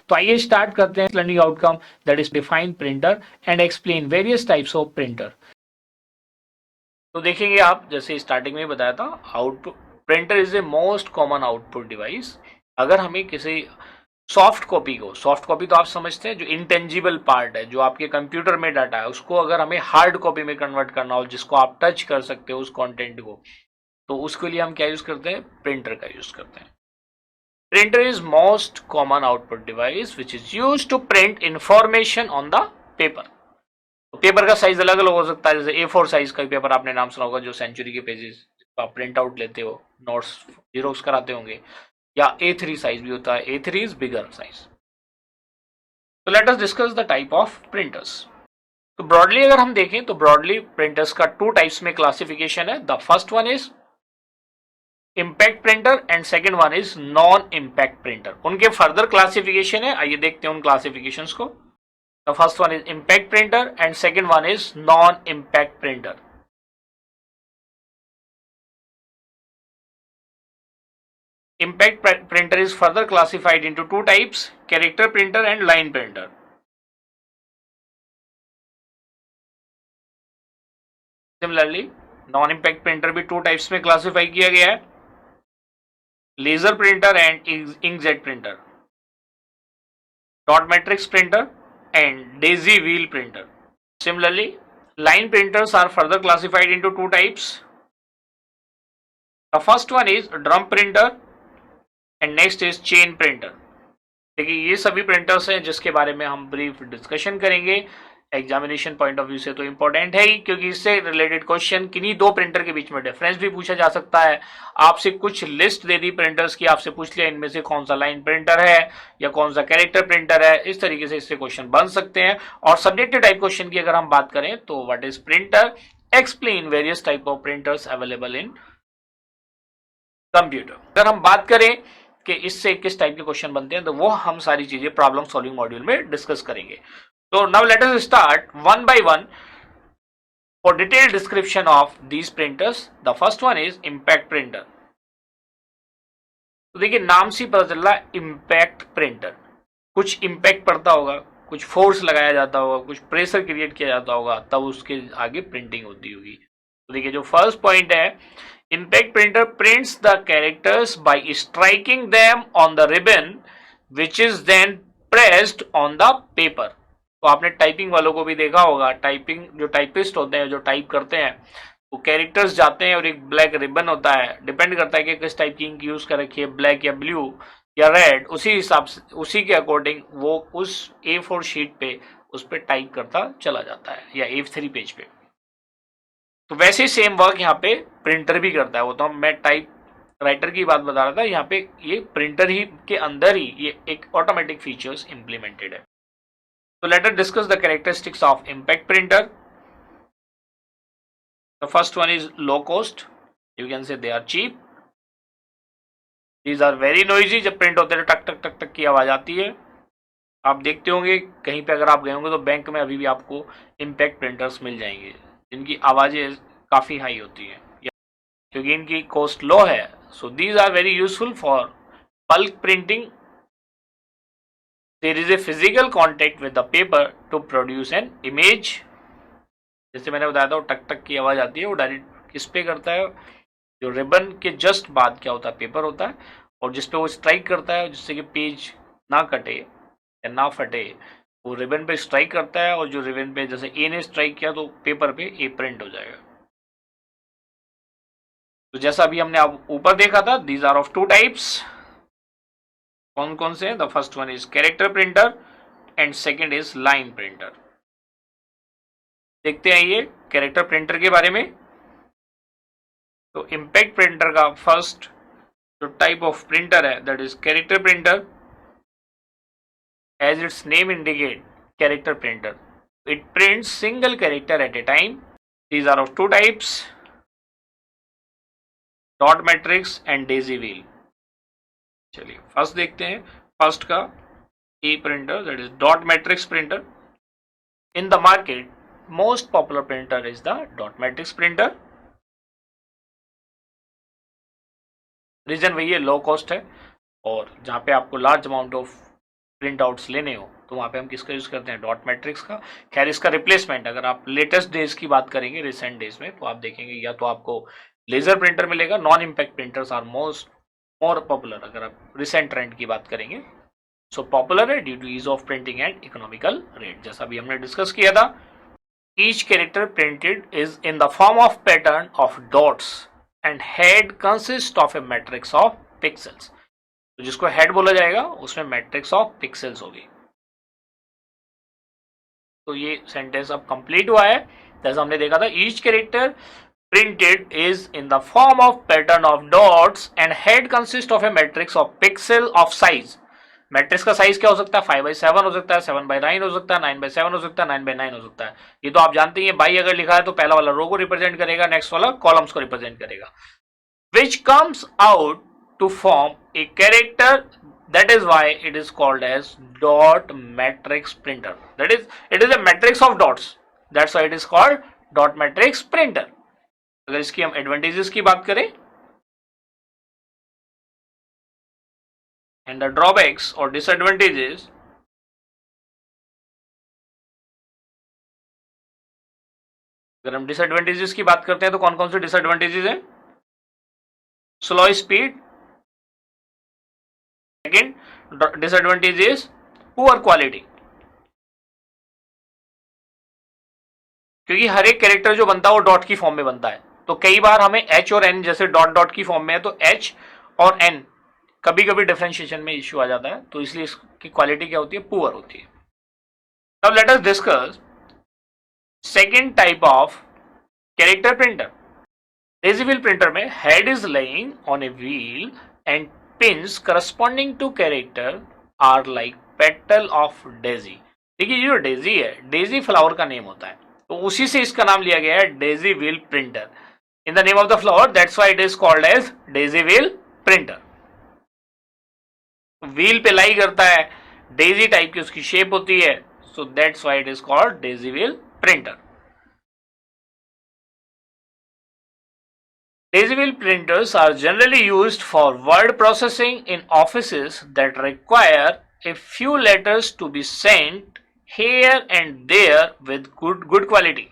तो आइए स्टार्ट करते हैं learning outcome that is define printer and explain various types of printer. तो देखेंगे आप, जैसे स्टार्टिंग में बताया था, output printer is a most common output device. अगर हमें किसी सॉफ्ट कॉपी को, सॉफ्ट कॉपी तो आप समझते हैं जो इंटेंजिबल पार्ट है, जो आपके कंप्यूटर में डाटा है, उसको अगर हमें हार्ड कॉपी में कन्वर्ट करना हो, जिसको आप टच कर सकते हो उस कंटेंट को, तो उसके लिए हम क्या यूज करते हैं? प्रिंटर का यूज करते हैं। Printer is most common output device which is used to print information on the paper. तो पेपर का साइज अलग अलग हो सकता है, जैसे A4 साइज का पेपर आपने नाम सुना होगा, जो सेंचुरी के पेजेस आप प्रिंट आउट लेते हो, नोट्स जीरोक्स कराते होंगे, या A3 साइज भी होता है। A3 is bigger size. तो let us discuss the type of printers. तो ब्रॉडली अगर हम देखें तो ब्रॉडली प्रिंटर्स का टू टाइप्स में क्लासिफिकेशन है। The first one is impact printer and second one is non impact printer. उनके फर्दर क्लासिफिकेशन है, आइए देखते हैं उन क्लासिफिकेशंस को। The first one is impact printer and second one is non impact printer. Impact printer is further classified into two types, character printer and line printer. Similarly, non-impact printer भी two types में classify किया गया है, laser printer and inkjet printer, dot matrix printer and daisy wheel printer. Similarly, line printers are further classified into two types. The first one is drum printer and next is chain printer. देखिए ये सभी printers हैं जिसके बारे में हम brief discussion करेंगे। Examination point of view से तो इंपॉर्टेंट है ही, क्योंकि इससे रिलेटेड क्वेश्चन किन्हीं दो प्रिंटर के बीच में डिफरेंस भी पूछा जा सकता है। आपसे कुछ लिस्ट दे दी प्रिंटर्स की, आपसे पूछ लिया इनमें से कौन सा लाइन प्रिंटर है या कौन सा कैरेक्टर प्रिंटर है, इस तरीके से इससे क्वेश्चन बन सकते हैं। और सब्जेक्टिव टाइप क्वेश्चन की अगर हम बात करें तो what is printer, explain various type of printers available in computer. अगर हम बात करें कि इससे किस टाइप के क्वेश्चन बनते हैं, तो वो हम सारी चीजें प्रॉब्लम सॉल्विंग मॉड्यूल में डिस्कस करेंगे। तो now let us start one by one for detailed description of these printers. The first one is impact printer. तो देखिए नाम से पता चल रहा है इम्पैक्ट प्रिंटर, कुछ इम्पैक्ट पड़ता होगा, कुछ फोर्स लगाया जाता होगा, कुछ प्रेशर क्रिएट किया जाता होगा, तब उसके आगे प्रिंटिंग होती होगी। तो देखिए जो फर्स्ट पॉइंट है, impact printer prints the characters by striking them on the ribbon which is then pressed on the paper. तो आपने टाइपिंग वालों को भी देखा होगा, टाइपिंग जो टाइपिस्ट होते हैं, जो टाइप करते हैं, वो कैरेक्टर्स जाते हैं और एक ब्लैक रिबन होता है, डिपेंड करता है कि किस टाइप की इंक यूज कर रखी है, ब्लैक या ब्लू या रेड, उसी हिसाब से, उसी के अकॉर्डिंग वो उस A4 शीट पे उस पर टाइप करता चला जाता है, या A3 पेज पे। तो वैसे सेम वर्क यहाँ पे प्रिंटर भी करता है। वो तो मैं टाइप राइटर की बात बता रहा था, यहाँ पे ये प्रिंटर ही के अंदर ही ये एक ऑटोमेटिक फीचर्स इंप्लीमेंटेड है। तो let us discuss the characteristics of impact printer. The first one is low cost, you can say they are cheap. These are very noisy, जब प्रिंट होते हैं टक टक टक टक की आवाज आती है। आप देखते होंगे कहीं पे अगर आप गए होंगे तो बैंक में अभी भी आपको इम्पैक्ट प्रिंटर्स मिल जाएंगे जिनकी आवाजें काफी हाई होती है, क्योंकि इनकी कॉस्ट लो है। So these are very useful for bulk printing. There is a physical contact with the paper to produce an image. जैसे मैंने बताया था, टक टक की आवाज आती है, वो डायरेक्ट किस पे करता है? जो रिबन के जस्ट बाद क्या होता है, पेपर होता है, और जिसपे वो स्ट्राइक करता है जिससे कि पेज ना कटे या ना फटे, वो रिबन पे स्ट्राइक करता है, और जो रिबन पे जैसे ए ने स्ट्राइक किया तो पेपर पे ए प्रिंट हो जाएगा। तो जैसा अभी हमने ऊपर देखा था, these are of two types. कौन कौन से? The first one is character printer and second is line printer. देखते हैं ये कैरेक्टर प्रिंटर के बारे में। तो इम्पैक्ट प्रिंटर का फर्स्ट जो टाइप ऑफ प्रिंटर है, that is character printer. As its name indicate, character printer, it prints single character at a time. These are of two types, dot matrix and daisy wheel. चलिए first देखते हैं, first का a printer, that is dot matrix printer. In the market most popular printer is the dot matrix printer. Reason वही है, low cost है, और जहां पे आपको large amount of printouts लेने हो तो वहाँ पे हम किसका यूज़ करते हैं, डॉट मैट्रिक्स का। खैर इसका रिप्लेसमेंट अगर आप लेटेस्ट डेज की बात करेंगे, रिसेंट डेज में, तो आप देखेंगे या तो आपको लेजर प्रिंटर मिलेगा, non impact printers are more popular अगर आप रिसेंट ट्रेंड की बात करेंगे। सो पॉपुलर है due to ease of printing and economical rate, जैसा भी हमने डिस्कस किया था। Each character printed is in the form of pattern of dots and head consist of a matrix of pixels. तो जिसको हेड बोला जाएगा उसमें मैट्रिक्स ऑफ पिक्सेल्स होगी। तो ये सेंटेंस अब कंप्लीट हुआ है। जैसा हमने देखा था, each character printed is in the form of pattern of dots and head consist of a matrix of pixel of size. Matrix का साइज क्या हो सकता है, 5/7 हो सकता है, 7/9 हो सकता है, 9/7 हो सकता है, 9/9 हो सकता है। ये तो आप जानते हैं, बाई अगर लिखा है तो पहला वाला रो को रिप्रेजेंट करेगा, नेक्स्ट वाला कॉलम्स को रिप्रेजेंट करेगा। Which comes out to form a character, that is why it is called as dot matrix printer. That is, it is a matrix of dots, that's why it is called dot matrix printer. अगर इसकी हम advantages की बात करें and the drawbacks or disadvantages, अगर हम disadvantages की बात करते हैं तो कौन कौन से डिसएडवांटेजेस हैं, slow speed. Second disadvantage is poor quality, क्योंकि हर एक कैरेक्टर जो बनता है वो डॉट की फॉर्म में बनता है। तो कई बार हमें एच और एन, जैसे डॉट डॉट की फॉर्म में है तो एच और एन कभी कभी डिफरेंशिएशन में इश्यू आ जाता है, तो इसलिए इसकी क्वालिटी क्या होती है, पुअर होती है। Now let us discuss second type of character printer. Daisy wheel printer में head is lying on a wheel and pins corresponding to character are like petal of daisy. देखिए ये जो डेजी है, डेजी फ्लावर का name होता है, तो उसी से इसका नाम लिया गया है daisy wheel printer, in the name of the flower, that's why it is called as daisy wheel printer. Wheel पे लाई करता है, डेजी टाइप की उसकी शेप होती है, so that's why it is called Daisy wheel printer. Daisy wheel printers are generally used for word processing in offices that require a few letters to be sent here and there with good quality.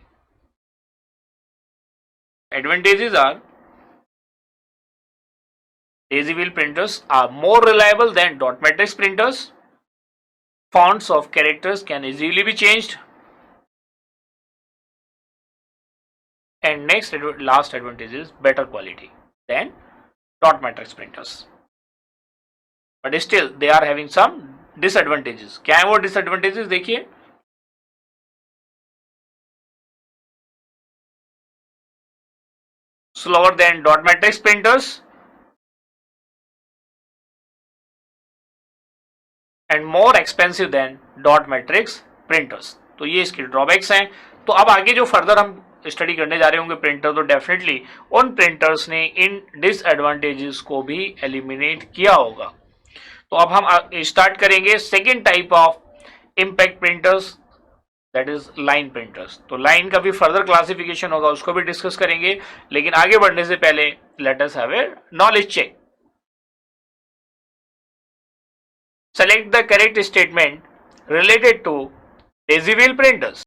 Advantages are Daisy wheel printers are more reliable than dot matrix printers. Fonts of characters can easily be changed. And next last advantage is better quality than dot matrix printers. But still they are having some disadvantages. क्या है वो disadvantages, देखिए। Slower than dot matrix printers and more expensive than dot matrix printers. तो ये इसके drawbacks हैं। तो अब आगे जो फर्दर हम स्टडी करने जा रहे होंगे प्रिंटर, तो डेफिनेटली उन प्रिंटर्स ने इन डिसएडवांटेजेस को भी एलिमिनेट किया होगा। तो अब हम स्टार्ट करेंगे second type of impact printers, that is line printers. तो लाइन का भी फर्दर क्लासिफिकेशन होगा, उसको भी डिस्कस करेंगे, लेकिन आगे बढ़ने से पहले let us have a knowledge check. Select the correct statement related to daisy wheel printers.